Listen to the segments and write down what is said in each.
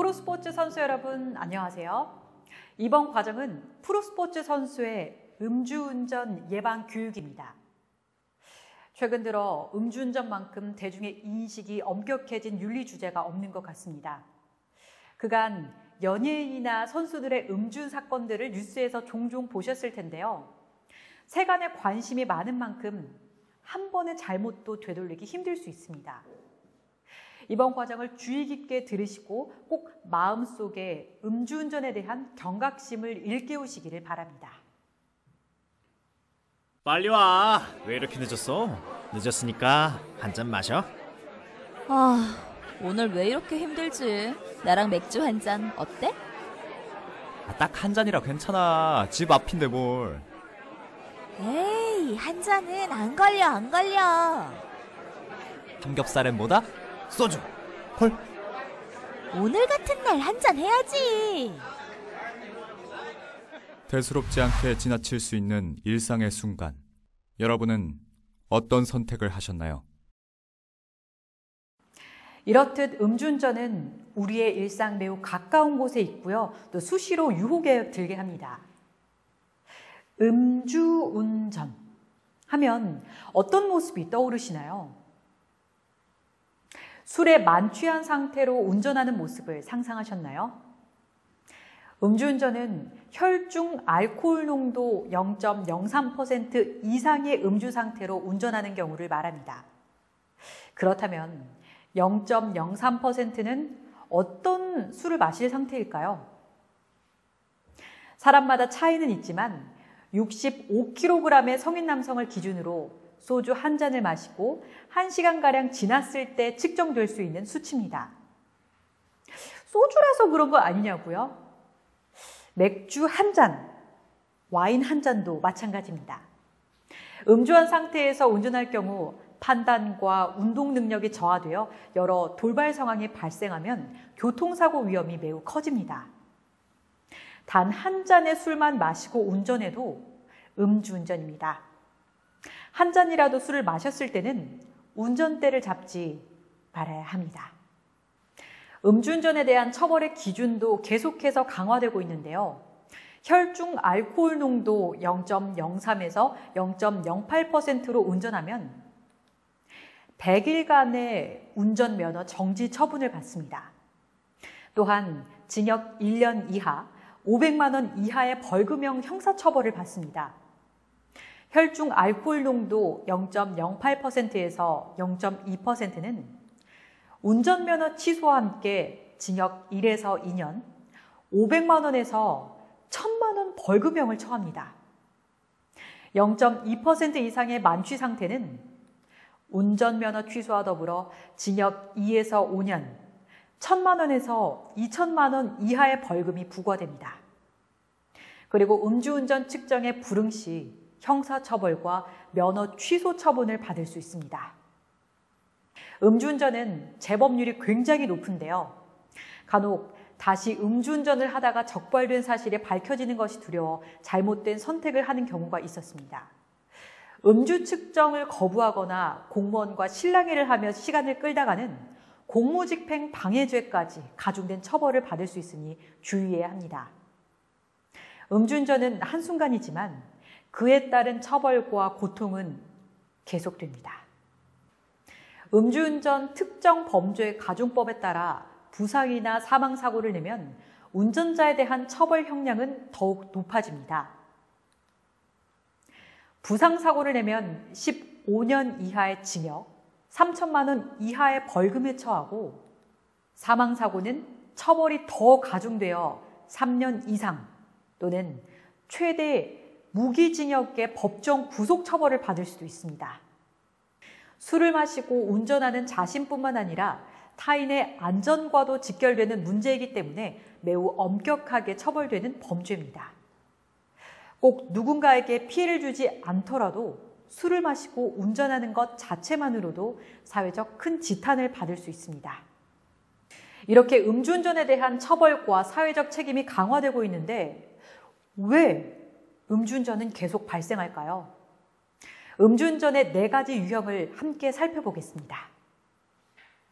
프로스포츠 선수 여러분 안녕하세요. 이번 과정은 프로스포츠 선수의 음주운전 예방 교육입니다. 최근 들어 음주운전만큼 대중의 인식이 엄격해진 윤리 주제가 없는 것 같습니다. 그간 연예인이나 선수들의 음주 사건들을 뉴스에서 종종 보셨을 텐데요. 세간의 관심이 많은 만큼 한 번의 잘못도 되돌리기 힘들 수 있습니다. 이번 과정을 주의 깊게 들으시고 꼭 마음속에 음주운전에 대한 경각심을 일깨우시기를 바랍니다. 빨리 와. 왜 이렇게 늦었어? 늦었으니까 한 잔 마셔. 오늘 왜 이렇게 힘들지? 나랑 맥주 한 잔 어때? 딱 한 잔이라 괜찮아. 집 앞인데 뭘. 에이, 한 잔은 안 걸려. 삼겹살엔 뭐다? 소주. 콜. 오늘 같은 날 한 잔 해야지. 대수롭지 않게 지나칠 수 있는 일상의 순간. 여러분은 어떤 선택을 하셨나요? 이렇듯 음주운전은 우리의 일상 매우 가까운 곳에 있고요. 또 수시로 유혹에 들게 합니다. 음주운전 하면 어떤 모습이 떠오르시나요? 술에 만취한 상태로 운전하는 모습을 상상하셨나요? 음주운전은 혈중 알코올 농도 0.03% 이상의 음주 상태로 운전하는 경우를 말합니다. 그렇다면 0.03%는 어떤 술을 마실 상태일까요? 사람마다 차이는 있지만 65kg의 성인 남성을 기준으로 소주 한 잔을 마시고 1시간가량 지났을 때 측정될 수 있는 수치입니다. 소주라서 그런 거 아니냐고요? 맥주 한 잔, 와인 한 잔도 마찬가지입니다. 음주한 상태에서 운전할 경우 판단과 운동 능력이 저하되어 여러 돌발 상황이 발생하면 교통사고 위험이 매우 커집니다. 단 한 잔의 술만 마시고 운전해도 음주운전입니다. 한 잔이라도 술을 마셨을 때는 운전대를 잡지 말아야 합니다. 음주운전에 대한 처벌의 기준도 계속해서 강화되고 있는데요. 혈중 알코올 농도 0.03에서 0.08%로 운전하면 100일간의 운전면허 정지 처분을 받습니다. 또한 징역 1년 이하, 500만 원 이하의 벌금형 형사처벌을 받습니다. 혈중 알코올 농도 0.08%에서 0.2%는 운전면허 취소와 함께 징역 1에서 2년, 500만 원에서 1000만 원 벌금형을 처합니다. 0.2% 이상의 만취 상태는 운전면허 취소와 더불어 징역 2에서 5년, 1000만 원에서 2000만 원 이하의 벌금이 부과됩니다. 그리고 음주운전 측정의 불응 시 형사처벌과 면허 취소 처분을 받을 수 있습니다. 음주운전은 재범률이 굉장히 높은데요. 간혹 다시 음주운전을 하다가 적발된 사실이 밝혀지는 것이 두려워 잘못된 선택을 하는 경우가 있었습니다. 음주 측정을 거부하거나 공무원과 실랑이를 하며 시간을 끌다가는 공무집행 방해죄까지 가중된 처벌을 받을 수 있으니 주의해야 합니다. 음주운전은 한순간이지만 그에 따른 처벌과 고통은 계속됩니다. 음주운전 특정 범죄 가중법에 따라 부상이나 사망사고를 내면 운전자에 대한 처벌 형량은 더욱 높아집니다. 부상사고를 내면 15년 이하의 징역, 3천만 원 이하의 벌금에 처하고 사망사고는 처벌이 더 가중되어 3년 이상 또는 최대 무기징역의 법정 구속처벌을 받을 수도 있습니다. 술을 마시고 운전하는 자신뿐만 아니라 타인의 안전과도 직결되는 문제이기 때문에 매우 엄격하게 처벌되는 범죄입니다. 꼭 누군가에게 피해를 주지 않더라도 술을 마시고 운전하는 것 자체만으로도 사회적 큰 지탄을 받을 수 있습니다. 이렇게 음주운전에 대한 처벌과 사회적 책임이 강화되고 있는데 왜 음주운전은 계속 발생할까요? 음주운전의 4가지 유형을 함께 살펴보겠습니다.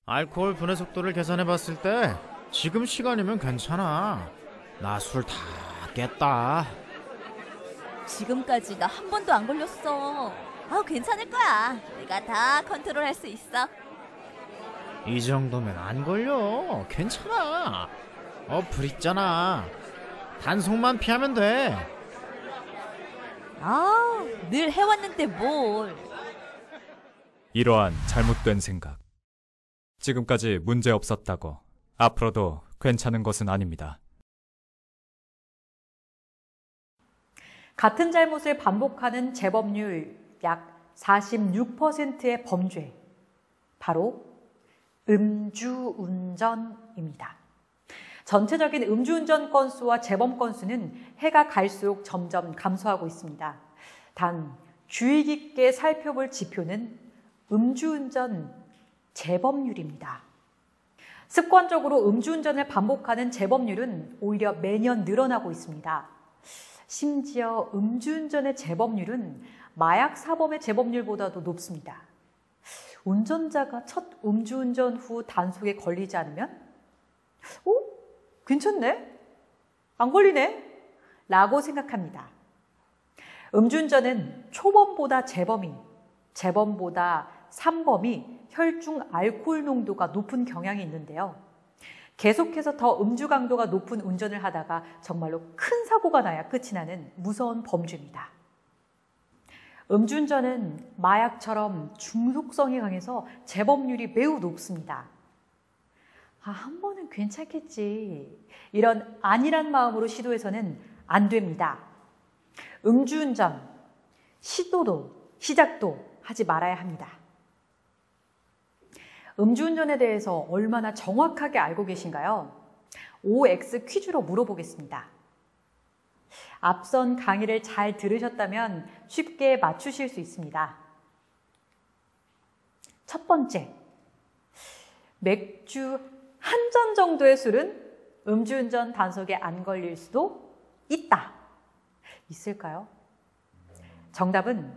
알코올 분해 속도를 계산해 봤을 때 지금 시간이면 괜찮아. 나 술 다 깼다. 지금까지 나 한 번도 안 걸렸어. 괜찮을 거야. 내가 다 컨트롤할 수 있어. 이 정도면 안 걸려. 괜찮아. 어플 있잖아. 단속만 피하면 돼. 늘 해왔는데 뭘. 이러한 잘못된 생각. 지금까지 문제 없었다고 앞으로도 괜찮은 것은 아닙니다. 같은 잘못을 반복하는 재범률 약 46%의 범죄, 바로 음주운전입니다. 전체적인 음주운전 건수와 재범 건수는 해가 갈수록 점점 감소하고 있습니다. 단 주의 깊게 살펴볼 지표는 음주운전 재범률입니다. 습관적으로 음주운전을 반복하는 재범률은 오히려 매년 늘어나고 있습니다. 심지어 음주운전의 재범률은 마약 사범의 재범률보다도 높습니다. 운전자가 첫 음주운전 후 단속에 걸리지 않으면 괜찮네? 안 걸리네? 라고 생각합니다. 음주운전은 초범보다 재범이, 재범보다 3범이 혈중 알코올 농도가 높은 경향이 있는데요. 계속해서 더 음주 강도가 높은 운전을 하다가 정말로 큰 사고가 나야 끝이 나는 무서운 범죄입니다. 음주운전은 마약처럼 중독성이 강해서 재범률이 매우 높습니다. 한 번은 괜찮겠지. 이런 안일한 마음으로 시도해서는 안 됩니다. 음주운전, 시작도 하지 말아야 합니다. 음주운전에 대해서 얼마나 정확하게 알고 계신가요? OX 퀴즈로 물어보겠습니다. 앞선 강의를 잘 들으셨다면 쉽게 맞추실 수 있습니다. 첫 번째, 맥주 한 잔 정도의 술은 음주운전 단속에 안 걸릴 수도 있다. 있을까요? 정답은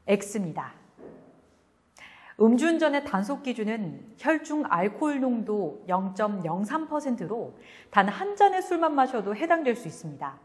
X입니다. 음주운전의 단속 기준은 혈중 알코올 농도 0.03%로 단 한 잔의 술만 마셔도 해당될 수 있습니다.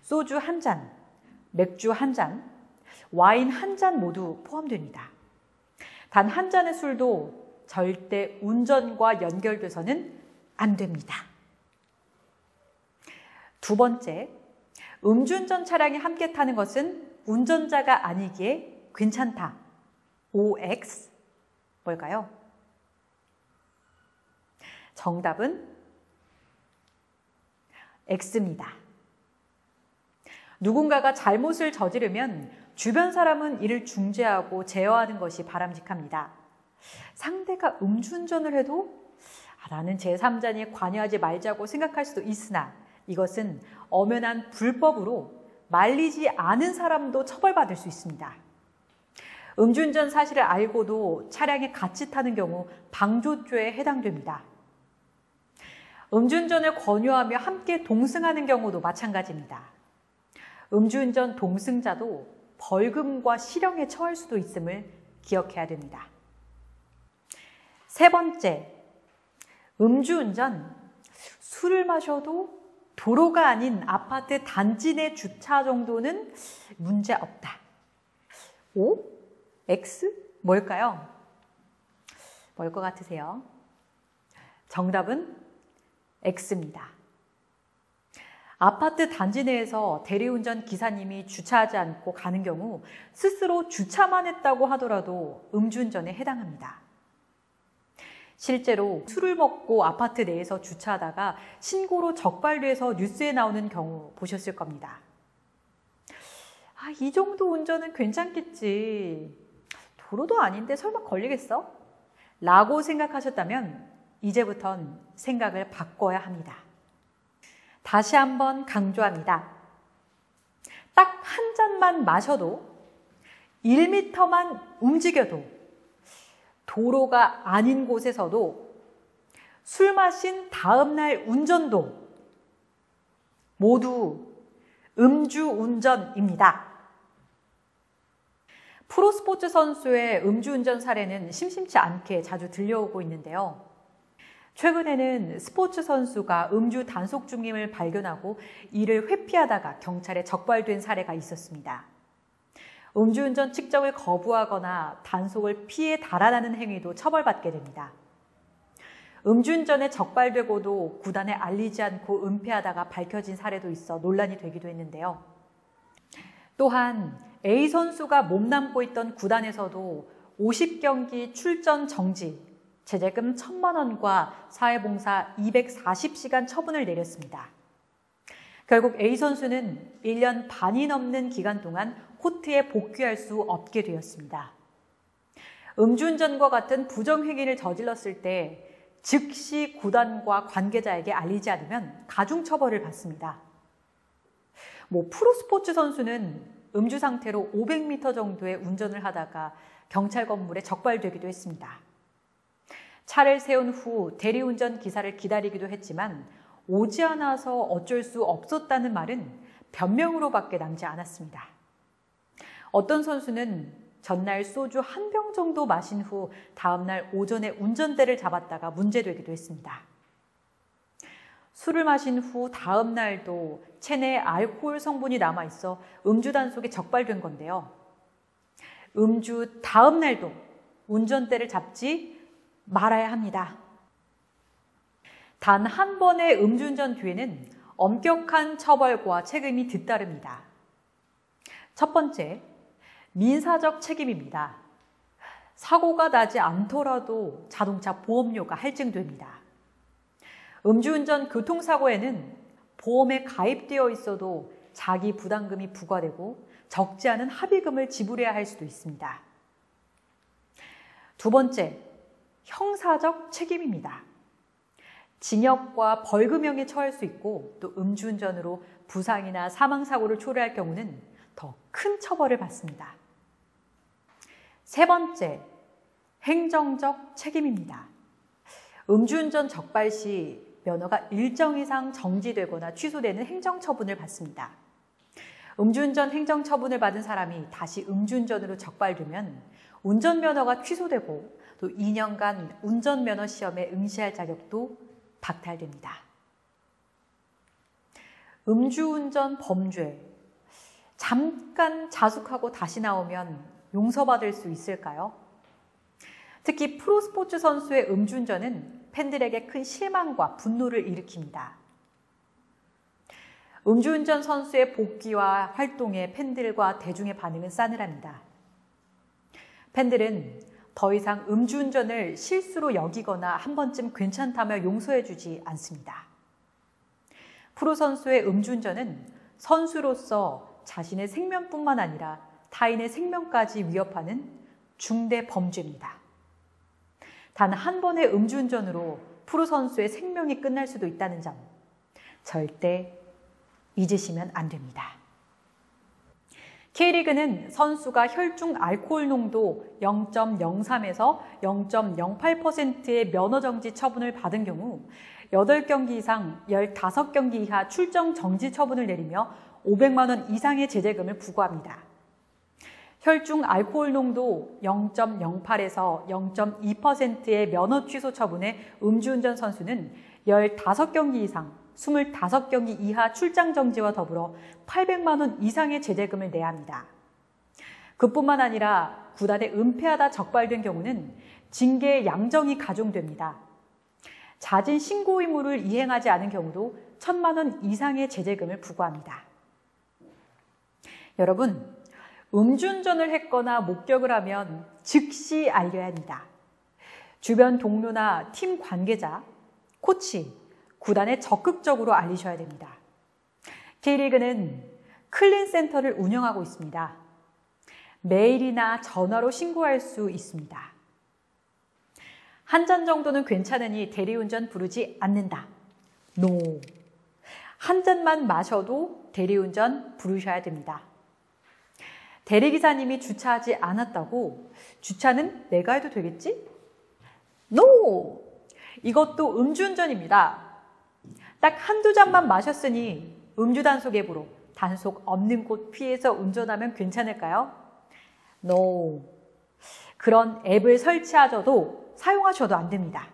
소주 한 잔, 맥주 한 잔, 와인 한 잔 모두 포함됩니다. 단 한 잔의 술도 절대 운전과 연결돼서는 안 됩니다. 두 번째, 음주운전 차량이 함께 타는 것은 운전자가 아니기에 괜찮다. OX, 뭘까요? 정답은 X입니다. 누군가가 잘못을 저지르면 주변 사람은 이를 중재하고 제어하는 것이 바람직합니다. 상대가 음주운전을 해도 나는 제3자니 관여하지 말자고 생각할 수도 있으나 이것은 엄연한 불법으로 말리지 않은 사람도 처벌받을 수 있습니다. 음주운전 사실을 알고도 차량에 같이 타는 경우 방조죄에 해당됩니다. 음주운전을 권유하며 함께 동승하는 경우도 마찬가지입니다. 음주운전 동승자도 벌금과 실형에 처할 수도 있음을 기억해야 됩니다. 세 번째, 음주운전, 술을 마셔도 도로가 아닌 아파트 단지 내 주차 정도는 문제 없다. O? X? 뭘까요? 뭘 것 같으세요? 정답은 X입니다. 아파트 단지 내에서 대리운전 기사님이 주차하지 않고 가는 경우 스스로 주차만 했다고 하더라도 음주운전에 해당합니다. 실제로 술을 먹고 아파트 내에서 주차하다가 신고로 적발돼서 뉴스에 나오는 경우 보셨을 겁니다. 이 정도 운전은 괜찮겠지. 도로도 아닌데 설마 걸리겠어? 라고 생각하셨다면 이제부턴 생각을 바꿔야 합니다. 다시 한번 강조합니다. 딱 한 잔만 마셔도 1m만 움직여도 도로가 아닌 곳에서도 술 마신 다음날 운전도 모두 음주운전입니다. 프로스포츠 선수의 음주운전 사례는 심심치 않게 자주 들려오고 있는데요. 최근에는 스포츠 선수가 음주 단속 중임을 발견하고 이를 회피하다가 경찰에 적발된 사례가 있었습니다. 음주운전 측정을 거부하거나 단속을 피해 달아나는 행위도 처벌받게 됩니다. 음주운전에 적발되고도 구단에 알리지 않고 은폐하다가 밝혀진 사례도 있어 논란이 되기도 했는데요. 또한 A 선수가 몸담고 있던 구단에서도 50경기 출전 정지, 제재금 1,000만 원과 사회봉사 240시간 처분을 내렸습니다. 결국 A 선수는 1년 반이 넘는 기간 동안 코트에 복귀할 수 없게 되었습니다. 음주운전과 같은 부정행위를 저질렀을 때 즉시 구단과 관계자에게 알리지 않으면 가중처벌을 받습니다. 프로스포츠 선수는 음주 상태로 500m 정도의 운전을 하다가 경찰 건물에 적발되기도 했습니다. 차를 세운 후 대리운전 기사를 기다리기도 했지만 오지 않아서 어쩔 수 없었다는 말은 변명으로밖에 남지 않았습니다. 어떤 선수는 전날 소주 1병 정도 마신 후 다음날 오전에 운전대를 잡았다가 문제되기도 했습니다. 술을 마신 후 다음날도 체내에 알코올 성분이 남아있어 음주 단속에 적발된 건데요. 음주 다음날도 운전대를 잡지 말아야 합니다. 단 한 번의 음주운전 뒤에는 엄격한 처벌과 책임이 뒤따릅니다. 첫 번째, 민사적 책임입니다. 사고가 나지 않더라도 자동차 보험료가 할증됩니다. 음주운전 교통사고에는 보험에 가입되어 있어도 자기 부담금이 부과되고 적지 않은 합의금을 지불해야 할 수도 있습니다. 두 번째, 형사적 책임입니다. 징역과 벌금형에 처할 수 있고 또 음주운전으로 부상이나 사망사고를 초래할 경우는 더 큰 처벌을 받습니다. 세 번째, 행정적 책임입니다. 음주운전 적발 시 면허가 일정 이상 정지되거나 취소되는 행정처분을 받습니다. 음주운전 행정처분을 받은 사람이 다시 음주운전으로 적발되면 운전면허가 취소되고 또 2년간 운전면허 시험에 응시할 자격도 박탈됩니다. 음주운전 범죄, 잠깐 자숙하고 다시 나오면 용서받을 수 있을까요? 특히 프로스포츠 선수의 음주운전은 팬들에게 큰 실망과 분노를 일으킵니다. 음주운전 선수의 복귀와 활동에 팬들과 대중의 반응은 싸늘합니다. 팬들은 더 이상 음주운전을 실수로 여기거나 한 번쯤 괜찮다며 용서해주지 않습니다. 프로 선수의 음주운전은 선수로서 자신의 생명뿐만 아니라 타인의 생명까지 위협하는 중대 범죄입니다. 단 한 번의 음주운전으로 프로 선수의 생명이 끝날 수도 있다는 점 절대 잊으시면 안 됩니다. K리그는 선수가 혈중 알코올 농도 0.03에서 0.08%의 면허 정지 처분을 받은 경우 8경기 이상 15경기 이하 출정 정지 처분을 내리며 500만 원 이상의 제재금을 부과합니다. 혈중 알코올 농도 0.08에서 0.2%의 면허 취소 처분의 음주운전 선수는 15경기 이상 25경기 이하 출장 정지와 더불어 800만 원 이상의 제재금을 내야 합니다. 그뿐만 아니라 구단에 은폐하다 적발된 경우는 징계의 양정이 가중됩니다. 잦은 신고 의무를 이행하지 않은 경우도 1,000만 원 이상의 제재금을 부과합니다. 여러분, 음주운전을 했거나 목격을 하면 즉시 알려야 합니다. 주변 동료나 팀 관계자, 코치, 구단에 적극적으로 알리셔야 됩니다. K리그는 클린센터를 운영하고 있습니다. 메일이나 전화로 신고할 수 있습니다. 한 잔 정도는 괜찮으니 대리운전 부르지 않는다. NO. 한 잔만 마셔도 대리운전 부르셔야 됩니다. 대리기사님이 주차하지 않았다고 주차는 내가 해도 되겠지? NO. 이것도 음주운전입니다. 딱 한두 잔만 마셨으니 음주단속 앱으로 단속 없는 곳 피해서 운전하면 괜찮을까요? No. 그런 앱을 설치하셔도 사용하셔도 안 됩니다.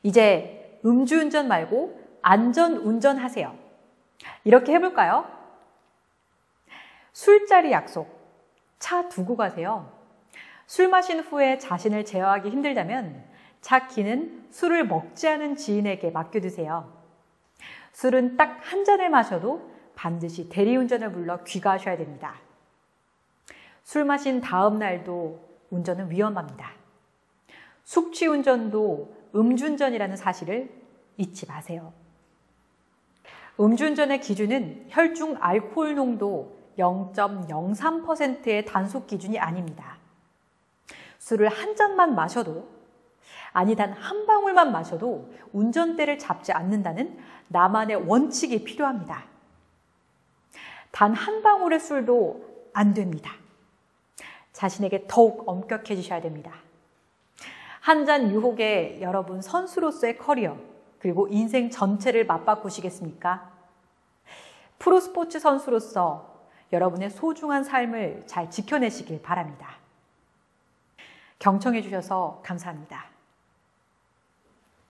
이제 음주운전 말고 안전운전하세요. 이렇게 해볼까요? 술자리 약속, 차 두고 가세요. 술 마신 후에 자신을 제어하기 힘들다면 차 키는 술을 먹지 않은 지인에게 맡겨두세요. 술은 딱 한 잔을 마셔도 반드시 대리운전을 불러 귀가하셔야 됩니다. 술 마신 다음 날도 운전은 위험합니다. 숙취운전도 음주운전이라는 사실을 잊지 마세요. 음주운전의 기준은 혈중 알코올 농도 0.03%의 단속 기준이 아닙니다. 술을 한 잔만 마셔도, 아니 단 한 방울만 마셔도 운전대를 잡지 않는다는 나만의 원칙이 필요합니다. 단 한 방울의 술도 안 됩니다. 자신에게 더욱 엄격해지셔야 됩니다. 한 잔 유혹에 여러분 선수로서의 커리어, 그리고 인생 전체를 맞바꾸시겠습니까? 프로스포츠 선수로서 여러분의 소중한 삶을 잘 지켜내시길 바랍니다. 경청해 주셔서 감사합니다.